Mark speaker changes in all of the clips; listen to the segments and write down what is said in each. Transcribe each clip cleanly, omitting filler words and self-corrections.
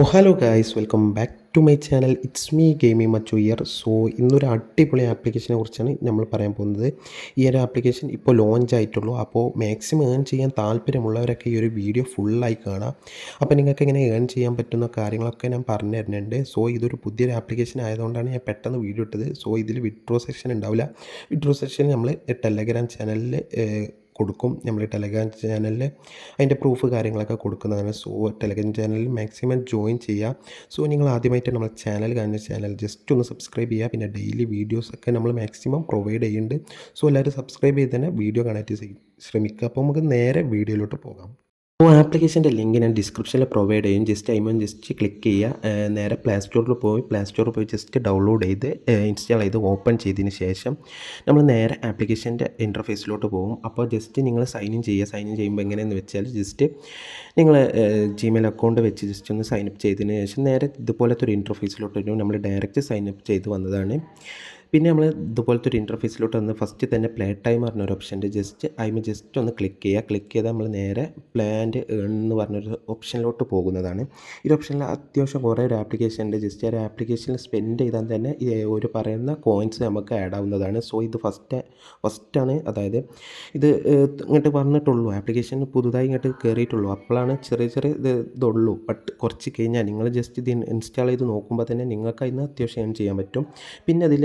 Speaker 1: Hello guys, welcome back to my channel. It's me gaming മച്ചു ഇയർ. So ഇന്നൊരു അടിപൊളി ആപ്ലിക്കേഷനെ കുറിച്ചാണ് നമ്മൾ പറയാൻ പോകുന്നത്. ഈ ഒരു ആപ്ലിക്കേഷൻ ഇപ്പോൾ ലോഞ്ച് ആയിട്ടുള്ളൂ. അപ്പോൾ മാക്സിമം ഏൺ ചെയ്യാൻ താല്പര്യമുള്ളവരൊക്കെ ഈ ഒരു വീഡിയോ ഫുള്ളായി കാണാം. അപ്പോൾ നിങ്ങൾക്ക് എങ്ങനെ ഏൺ ചെയ്യാൻ പറ്റുന്ന കാര്യങ്ങളൊക്കെ ഞാൻ പറഞ്ഞു തരുന്നുണ്ട്. സോ ഇതൊരു പുതിയൊരു ആപ്ലിക്കേഷൻ ആയതുകൊണ്ടാണ് ഞാൻ പെട്ടെന്ന് വീഡിയോ ഇട്ടത്. സോ ഇതിൽ വിഡ്രോ സെക്ഷൻ ഉണ്ടാവില്ല. വിഡ്രോ സെക്ഷൻ നമ്മൾ ടെലഗ്രാം ചാനലിൽ കൊടുക്കും. നമ്മൾ ടെലഗ്രാം ചാനലിൽ അതിൻ്റെ പ്രൂഫ് കാര്യങ്ങളൊക്കെ കൊടുക്കുന്നതാണ്. സോ ടെലഗ്രാം ചാനലിൽ മാക്സിമം ജോയിൻ ചെയ്യുക. സോ നിങ്ങൾ ആദ്യമായിട്ട് നമ്മൾ ചാനൽ കാണുന്ന ചാനൽ ജസ്റ്റ് ഒന്ന് സബ്സ്ക്രൈബ് ചെയ്യുക. പിന്നെ ഡെയിലി വീഡിയോസൊക്കെ നമ്മൾ മാക്സിമം പ്രൊവൈഡ് ചെയ്യുന്നുണ്ട്. സോ എല്ലാവരും സബ്സ്ക്രൈബ് ചെയ്ത് തന്നെ വീഡിയോ കാണാനായിട്ട് ശ്രമിക്കുക. അപ്പോൾ നമുക്ക് നേരെ വീഡിയോയിലോട്ട് പോകാം. അപ്പോൾ ആപ്ലിക്കേഷൻ്റെ ലിങ്ക് ഞാൻ ഡിസ്ക്രിപ്ഷനിൽ പ്രൊവൈഡ് ചെയ്യും. ജസ്റ്റ് അതിന് ജസ്റ്റ് ക്ലിക്ക് ചെയ്യുക. നേരെ പ്ലേ സ്റ്റോറിൽ പോയി ജസ്റ്റ് ഡൗൺലോഡ് ചെയ്ത് ഇൻസ്റ്റാൾ ചെയ്ത് ഓപ്പൺ ചെയ്തതിന് ശേഷം നമ്മൾ നേരെ ആപ്ലിക്കേഷൻ്റെ ഇൻ്റർഫേസിലോട്ട് പോകും. അപ്പോൾ ജസ്റ്റ് നിങ്ങൾ സൈൻ ഇൻ ചെയ്യുമ്പോൾ എങ്ങനെയെന്ന് വെച്ചാൽ ജസ്റ്റ് നിങ്ങൾ ജിമെയിൽ അക്കൗണ്ട് വെച്ച് ജസ്റ്റ് ഒന്ന് സൈനപ്പ് ചെയ്തതിന് ശേഷം നേരെ ഇതുപോലത്തെ ഒരു ഇൻ്റർഫേസിലോട്ട് വരും. നമ്മൾ ഡയറക്റ്റ് സൈനപ്പ് ചെയ്ത് വന്നതാണ്. പിന്നെ നമ്മൾ ഇതുപോലത്തെ ഒരു ഇൻ്റർഫേസിലോട്ട് വന്ന് ഫസ്റ്റ് തന്നെ പ്ലേ ടൈം പറഞ്ഞൊരു ഓപ്ഷൻ്റെ ജസ്റ്റ് ഒന്ന് ക്ലിക്ക് ചെയ്താൽ നമ്മൾ നേരെ പ്ലേ ആൻഡ് ഏൺ എന്ന് പറഞ്ഞൊരു ഓപ്ഷനിലോട്ട് പോകുന്നതാണ്. ഈ ഓപ്ഷനിൽ അത്യാവശ്യം കുറേ ഒരു ആപ്ലിക്കേഷൻ ഉണ്ട്. ജസ്റ്റ് ആ ഒരു ആപ്ലിക്കേഷനിൽ സ്പെൻഡ് ചെയ്താൽ തന്നെ ഒരു പറയുന്ന കോയിൻസ് നമുക്ക് ആഡ് ആവുന്നതാണ്. സോ ഇത് ഫസ്റ്റാണ്, അതായത് ഇത് ഇങ്ങോട്ട് വന്നിട്ടുള്ളൂ, ആപ്ലിക്കേഷൻ പുതുതായി ഇങ്ങോട്ട് കയറിയിട്ടുള്ളൂ. അപ്പോഴാണ് ചെറിയ ഇതുള്ളൂ. ബട്ട് കുറച്ച് കഴിഞ്ഞാൽ നിങ്ങൾ ജസ്റ്റ് ഇത് ഇൻസ്റ്റാൾ ചെയ്ത് നോക്കുമ്പോൾ തന്നെ നിങ്ങൾക്ക് അതിന് അത്യാവശ്യം ഏൺ ചെയ്യാൻ പറ്റും. പിന്നെ അതിൽ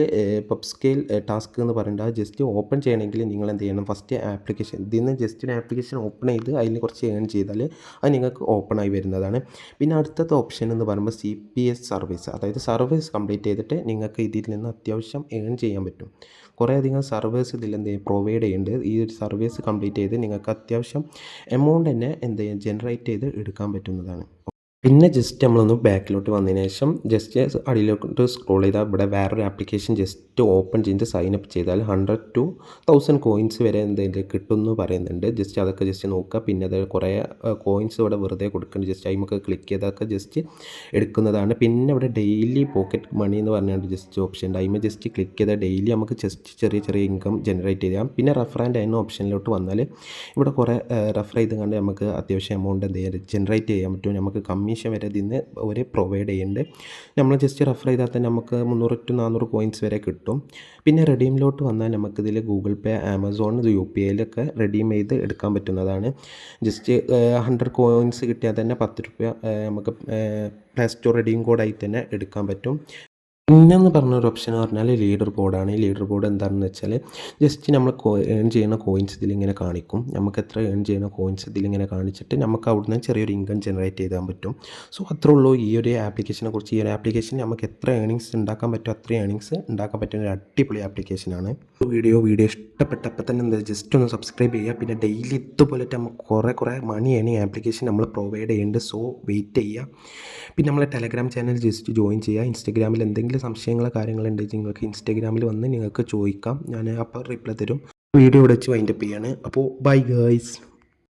Speaker 1: പബ് സ്കെയിൽ ടാസ്ക് എന്ന് പറയുന്നത് ജസ്റ്റ് ഓപ്പൺ ചെയ്യണമെങ്കിൽ നിങ്ങൾ എന്ത് ചെയ്യണം, ഫസ്റ്റ് ആപ്ലിക്കേഷൻ ഇതിൽ നിന്ന് ജസ്റ്റ് ഒരു ആപ്ലിക്കേഷൻ ഓപ്പൺ ചെയ്ത് അതിൽ കുറച്ച് ഏൺ ചെയ്താൽ അത് നിങ്ങൾക്ക് ഓപ്പൺ ആയി വരുന്നതാണ്. പിന്നെ അടുത്തത്തെ ഓപ്ഷൻ എന്ന് പറയുമ്പോൾ CPS സർവീസ്, അതായത് സർവീസ് കംപ്ലീറ്റ് ചെയ്തിട്ട് നിങ്ങൾക്ക് ഇതിൽ നിന്ന് അത്യാവശ്യം ഏൺ ചെയ്യാൻ പറ്റും. കുറേയധികം സർവീസ് ഇതിൽ പ്രൊവൈഡ് ചെയ്യുന്നുണ്ട്. ഈ ഒരു സർവീസ് കംപ്ലീറ്റ് ചെയ്ത് നിങ്ങൾക്ക് അത്യാവശ്യം എമൗണ്ട് തന്നെ ജനറേറ്റ് ചെയ്ത് എടുക്കാൻ പറ്റുന്നതാണ്. പിന്നെ ജസ്റ്റ് നമ്മളൊന്ന് ബാക്കിലോട്ട് വന്നതിന് ശേഷം ജസ്റ്റ് അടിയിലോട്ട് സ്ക്രോൾ ചെയ്താൽ ഇവിടെ വേറൊരു ആപ്ലിക്കേഷൻ ജസ്റ്റ് ഓപ്പൺ ചെയ്ത് സൈനപ്പ് ചെയ്താൽ 100 to 1000 കോയിൻസ് വരെ എന്തെങ്കിലും കിട്ടുമെന്ന് പറയുന്നുണ്ട്. ജസ്റ്റ് അതൊക്കെ ജസ്റ്റ് നോക്കുക. പിന്നെ അത് കുറേ കോയിൻസ് ഇവിടെ വെറുതെ കൊടുക്കുന്നുണ്ട്. ജസ്റ്റ് അതിമൊക്കെ ക്ലിക്ക് ചെയ്തൊക്കെ ജസ്റ്റ് എടുക്കുന്നതാണ്. പിന്നെ ഇവിടെ ഡെയിലി പോക്കറ്റ് മണി എന്ന് പറഞ്ഞാൽ ജസ്റ്റ് ഓപ്ഷൻ ഉണ്ട്. അതിമ ജസ്റ്റ് ക്ലിക്ക് ചെയ്താൽ ഡെയിലി നമുക്ക് ജസ്റ്റ് ചെറിയ ഇൻകം ജനറേറ്റ് ചെയ്യാം. പിന്നെ റെഫർ ആൻഡ് ഏൺ ഓപ്ഷനിലോട്ട് വന്നാൽ ഇവിടെ കുറേ റെഫർ ചെയ്ത് കണ്ട് നമുക്ക് അത്യാവശ്യം എമൗണ്ട് ജനറേറ്റ് ചെയ്യാൻ പറ്റും. നമുക്ക് കമ്മീഷൻ വരെ ഇതിന് ഒരു പ്രൊവൈഡ് ചെയ്യുന്നുണ്ട്. നമ്മൾ ജസ്റ്റ് റെഫർ ചെയ്താൽ തന്നെ നമുക്ക് 300 to 400 കോയിൻസ് വരെ കിട്ടും. പിന്നെ റെഡീമിലോട്ട് വന്നാൽ നമുക്കിതിൽ ഗൂഗിൾ പേ, ആമസോൺ, UPIയിലൊക്കെ റെഡീം ചെയ്ത് എടുക്കാൻ പറ്റുന്നതാണ്. ജസ്റ്റ് 100 കോയിൻസ് കിട്ടിയാൽ തന്നെ 10 രൂപ നമുക്ക് പ്ലേ സ്റ്റോർ റെഡീം കോഡായി തന്നെ എടുക്കാൻ പറ്റും. പിന്നെന്ന് പറഞ്ഞൊരു ഓപ്ഷൻ എന്ന് പറഞ്ഞാൽ ലീഡർ ബോർഡാണ്. ഈ ലീഡർ ബോർഡ് എന്താണെന്ന് വെച്ചാൽ ജസ്റ്റ് നമ്മൾ ഏൺ ചെയ്യുന്ന കോയിൻസ് ഇതിലിങ്ങനെ കാണിക്കും. നമുക്ക് എത്ര ഏൺ ചെയ്യുന്ന കോയിൻസ് ഇതിലിങ്ങനെ കാണിച്ചിട്ട് നമുക്ക് അവിടുന്ന് ചെറിയൊരു ഇൻകം ജനറേറ്റ് ചെയ്താൻ പറ്റും. സോ അത്രേ ഉള്ളൂ ഈ ഒരു ആപ്ലിക്കേഷനെ കുറിച്ച്. ഈ ഒരു ആപ്ലിക്കേഷൻ നമുക്ക് എത്ര ഏണിങ്സ് ഉണ്ടാക്കാൻ പറ്റും അത്രയും ഏണിങ്സ് ഉണ്ടാക്കാൻ പറ്റുന്ന ഒരു അടിപൊളി ആപ്ലിക്കേഷനാണ്. വീഡിയോ ഇഷ്ടപ്പെട്ടപ്പോൾ തന്നെ എന്താ ജസ്റ്റ് ഒന്ന് സബ്സ്ക്രൈബ് ചെയ്യുക. പിന്നെ ഡെയിലി ഇതുപോലെ നമുക്ക് കുറേ മണി ഏണിങ് ആപ്ലിക്കേഷൻ നമ്മൾ പ്രൊവൈഡ് ചെയ്യുന്നുണ്ട്. സോ വെയിറ്റ് ചെയ്യുക. പിന്നെ നമ്മളെ ടെലഗ്രാം ചാനൽ ജസ്റ്റ് ജോയിൻ ചെയ്യുക. ഇൻസ്റ്റഗ്രാമിൽ എന്തെങ്കിലും സംശയങ്ങളോ കാര്യങ്ങളുണ്ടെങ്കിൽ നിങ്ങൾക്ക് ഇൻസ്റ്റഗ്രാമിൽ വന്ന് നിങ്ങൾക്ക് ചോദിക്കാം. ഞാൻ അപ്പോൾ റിപ്ലൈ തരും. വീഡിയോ ഇവിടെ വെച്ച് വൈൻഡപ്പ് ചെയ്യാണ്. അപ്പോൾ ബൈ ഗേയ്സ്.